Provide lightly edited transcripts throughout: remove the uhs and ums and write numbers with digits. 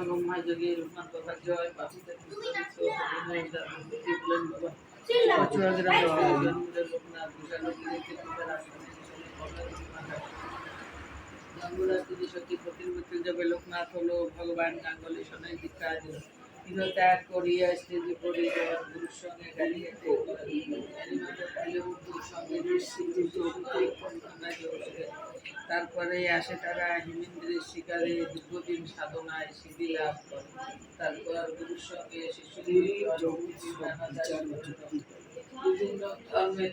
ব্রহ্মা যোগী রঘুনাথ বাবা জয় বাবুদের বাবা লোকনাথ যাবে লোকনাথ হলো ভগবান গাঙ্গুলি সোনাই দীক্ষা দিল ত্যাগ করিয়া স্ত্রী পরিবার গুরুর সঙ্গে গাড়িয়েতে তারপরে আসে তারা হিমেন্দ্রের শিকারে দীর্ঘদিন সাধনায় সিদ্ধি লাভ করে তারপর গুরুর সঙ্গে শিশু বিভিন্ন ধর্মের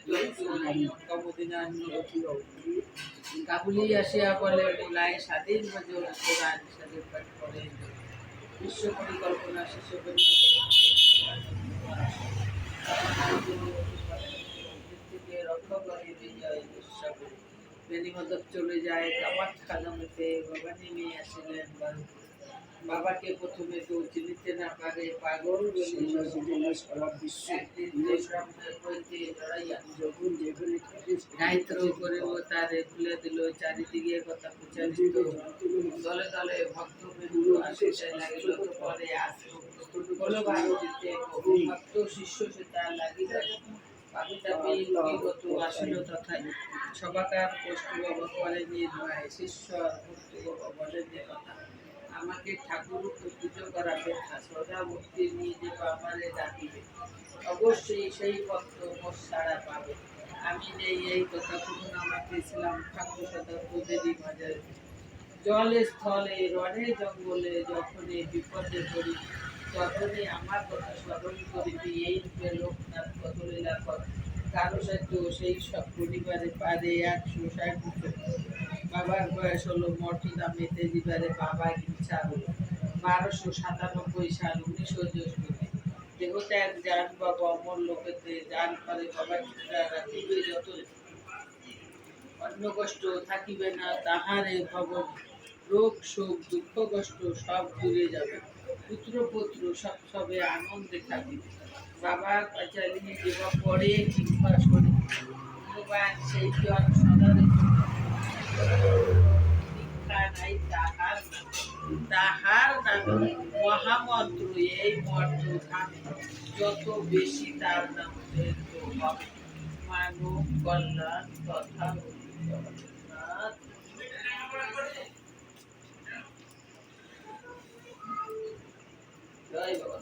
কাবুলি আসিয়া বলে বোলায় স্বাধীন কোরআন স্বাধীন পাঠ করে বিশ্ব পরিকল্পনা শিশু রক্ষা করে বিজয় উৎসবে বেনিমদক চলে যায় কামাত খাদামতে বাবা নেমে আসিলেন বাবাকে প্রথমে তো চিনিতে না পারে পাগল গায়ত্র করে তারে খুলে দিল চারিদিকে কথা প্রচারিত দলে দলে ভক্ত আসিতে লাগিল পরে আসলো ভারতীতে ভক্ত শিষ্য সে তার লাগিল আসিল তথায় সবাকার কৌষ্ঠব করেনি শিষ্য বলেন কথা আমাকে ঠাকুর পুজো করা ব্যথা সদা ভক্তি নিয়ে যে বাবারে ডাকিবে অবশ্যই সেই ভক্ত মোট সাড়া পাবে আমি নেই এই কথা তখন আমাকে ইসলাম ঠাকুর সদা প্রতিদি বাজারে জলে স্থলে রণে জঙ্গলে যখনই বিপদে পড়ি তখনই আমার কথা স্মরণ করিবি এই রূপে লোকনাথ কত লীলা কর কারো সাথে সেই সব পরিবারে পারে 160 বছর বাবার বয়স হলো মঠি দামেতে দিবারে বাবা ইচ্ছা হলো 1297 সাল 19 জ্যৈষ্ঠ দেহত্যাগ যান বাবা অমর লোকেতে যান পারে বাবা চিত্রা রাখিবে যত অন্য কষ্ট থাকিবে না তাহারে ভবন রোগ শোক দুঃখ কষ্ট সব দূরে যাবে পুত্র পুত্র সব সবে আনন্দে থাকিবে বাবা চালিয়ে দেওয়া পরে চিন্তা করে ভগবান সেই জন সদা তাহার নামে মহামন্ত্র এই মন্ত্র ধামে যত বেশি তার নাম হবে মানব কল্যাণ তথা জয় বাবা।